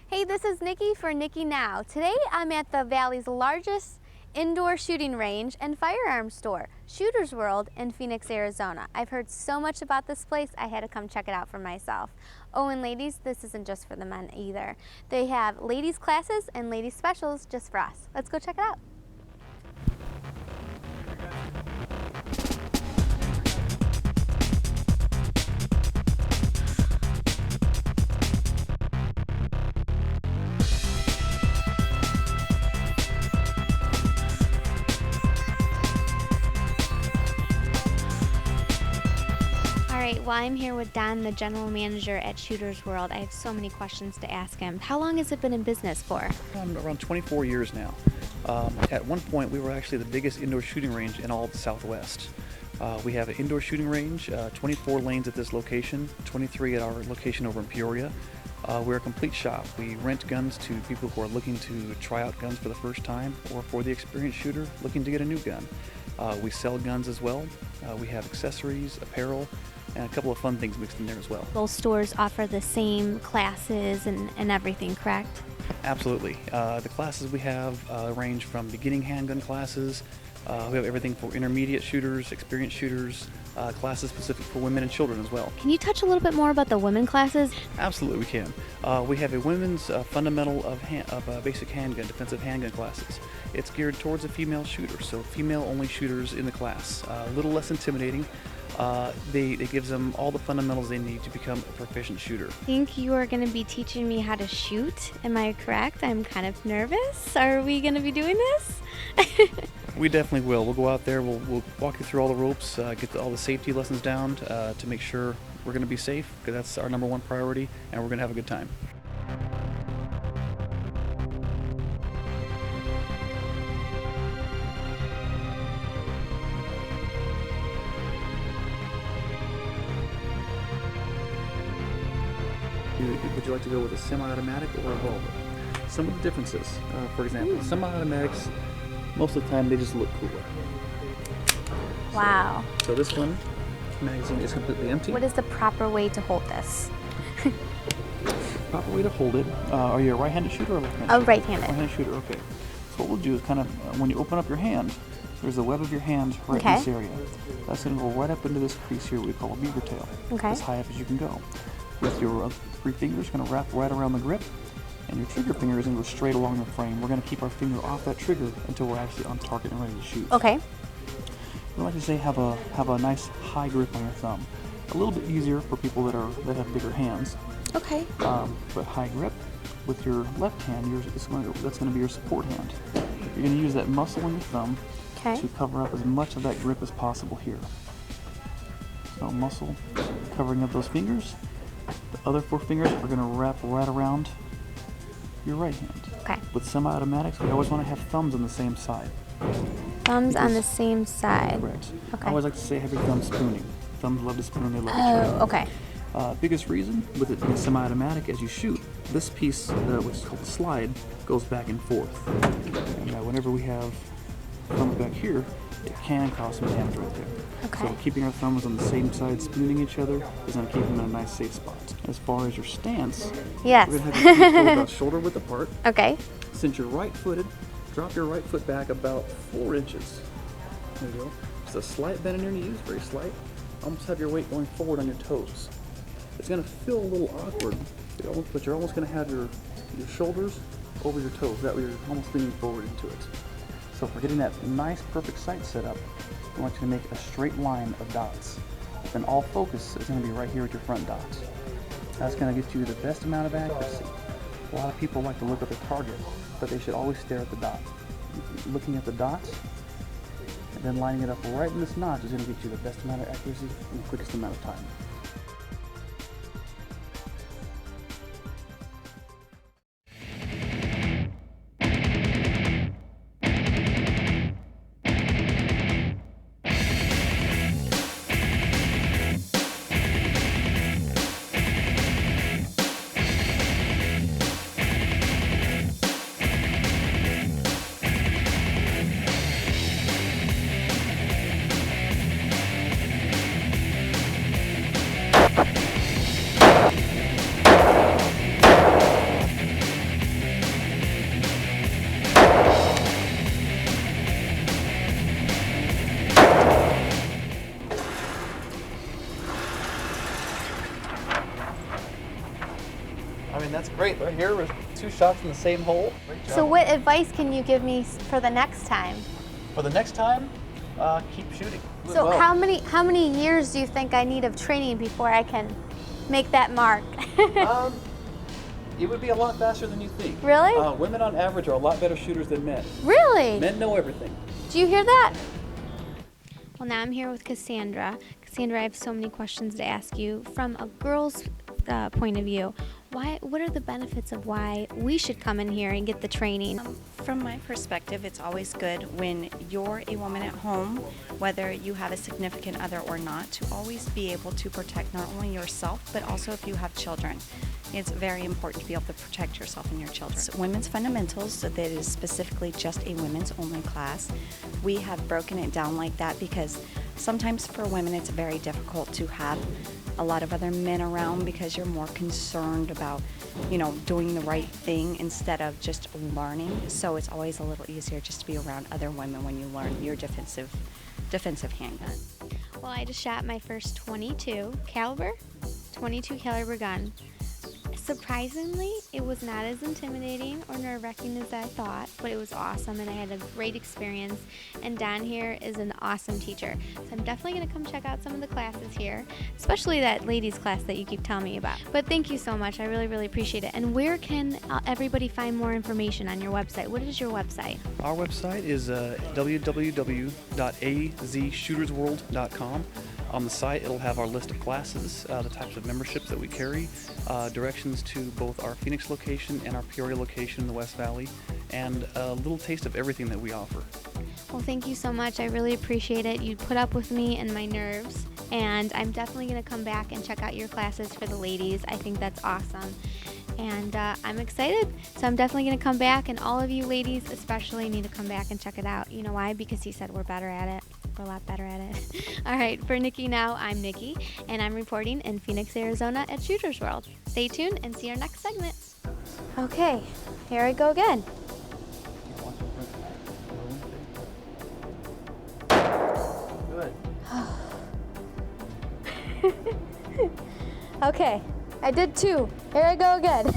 Hey, this is Nikki for Nikki Now. Today I'm at the Valley's largest indoor shooting range and firearms store, Shooter's World in Phoenix, Arizona. I've heard so much about this place, I had to come check it out for myself. Oh, and ladies, this isn't just for the men either. They have ladies classes and ladies specials just for us. Let's go check it out. Alright, well, I'm here with Don, the general manager at Shooter's World. I have so many questions to ask him. How long has it been in business for? Around 24 years now. At one point, we were actually the biggest indoor shooting range in all of the Southwest. We have an indoor shooting range, 24 lanes at this location, 23 at our location over in Peoria. We're a complete shop. We rent guns to people who are looking to try out guns for the first time, or for the experienced shooter looking to get a new gun. We sell guns as well. We have accessories, apparel, and a couple of fun things mixed in there as well. Both stores offer the same classes and everything, correct? Absolutely. The classes we have range from beginning handgun classes. We have everything for intermediate shooters, experienced shooters, classes specific for women and children as well. Can you touch a little bit more about the women classes? Absolutely, we can. We have a women's fundamental of basic handgun, defensive handgun classes. It's geared towards a female shooter, so female-only shooters in the class. A little less intimidating. It gives them all the fundamentals they need to become a proficient shooter. I think you are going to be teaching me how to shoot. Am I correct? I'm kind of nervous. Are we going to be doing this? We definitely will. We'll go out there, we'll walk you through all the ropes, get all the safety lessons down to make sure we're going to be safe, because that's our number one priority, and we're going to have a good time. Would you like to go with a semi-automatic or a revolver? Some of the differences, for example, semi-automatics, most of the time they just look cooler. Wow. So this one, magazine is completely empty. What is the proper way to hold this? Proper way to hold it. Are you a right-handed shooter or left-handed? Oh, right-handed. Right-handed shooter, okay. So what we'll do is kind of, when you open up your hand, there's the web of your hand right in this area. That's going to go right up into this crease here, what we call a beaver tail. Okay. As high up as you can go. With your three fingers, going to wrap right around the grip, and your trigger finger is going to go straight along the frame. We're going to keep our finger off that trigger until we're actually on target and ready to shoot. Okay. We like to say have a nice high grip on your thumb. A little bit easier for people that have bigger hands. Okay. But high grip with your left hand, that's going to be your support hand. You're going to use that muscle in your thumb to cover up as much of that grip as possible here. So muscle covering up those fingers. The other four fingers are going to wrap right around your right hand. Okay. With semi-automatics, we always want to have thumbs on the same side. Thumbs on the same side. Correct. Okay. I always like to say have your thumbs spooning. Thumbs love to spoon, they love each other. Oh, okay. Biggest reason with it being semi-automatic, as you shoot, this piece, which is called the slide, goes back and forth. And whenever we have thumbs back here, it can cause some damage right there. Okay. So keeping our thumbs on the same side, spooning each other, is going to keep them in a nice safe spot. As far as your stance, Yes. we're going to have your feet go about shoulder width apart. Okay. Since you're right-footed, drop your right foot back about 4 inches. There you go. Just a slight bend in your knees, very slight. Almost have your weight going forward on your toes. It's going to feel a little awkward, but you're almost going to have your shoulders over your toes. That way you're almost leaning forward into it. So for getting that nice, perfect sight set up, I want you to make a straight line of dots. Then all focus is going to be right here at your front dots. That's going to get you the best amount of accuracy. A lot of people like to look at the target, but they should always stare at the dot. Looking at the dots, and then lining it up right in this notch is going to get you the best amount of accuracy in the quickest amount of time. mean, that's great. Right here, we're 2 shots in the same hole. Great job. So what advice can you give me for the next time? For the next time, keep shooting. Do it So well. how many years do you think I need of training before I can make that mark? It would be a lot faster than you think. Really? Women on average are a lot better shooters than men. Really? Men know everything. Do you hear that? Well, now I'm here with Cassandra. Cassandra, I have so many questions to ask you from a girl's point of view. What are the benefits of why we should come in here and get the training? From my perspective, it's always good when you're a woman at home, whether you have a significant other or not, to always be able to protect not only yourself, but also if you have children. It's very important to be able to protect yourself and your children. So women's fundamentals, so that is specifically just a women's only class. We have broken it down like that because sometimes for women it's very difficult to have a lot of other men around because you're more concerned about, doing the right thing instead of just learning. So it's always a little easier just to be around other women when you learn your defensive handgun. Well, I just shot my first 22 caliber gun. Surprisingly, it was not as intimidating or nerve-wracking as I thought, but it was awesome and I had a great experience. And Don here is an awesome teacher. So I'm definitely going to come check out some of the classes here, especially that ladies class that you keep telling me about. But thank you so much. I really, really appreciate it. And where can everybody find more information on your website? What is your website? Our website is www.azshootersworld.com. On the site, it'll have our list of classes, the types of memberships that we carry, directions to both our Phoenix location and our Peoria location in the West Valley, and a little taste of everything that we offer. Well, thank you so much. I really appreciate it. You put up with me and my nerves, and I'm definitely going to come back and check out your classes for the ladies. I think that's awesome. And I'm excited, so I'm definitely going to come back, and all of you ladies especially need to come back and check it out. You know why? Because he said we're better at it. We're a lot better at it. All right, for Nikki Now, I'm Nikki, and I'm reporting in Phoenix, Arizona at Shooters World. Stay tuned and see our next segment. Okay, here I go again. Good. Okay, I did 2. Here I go again.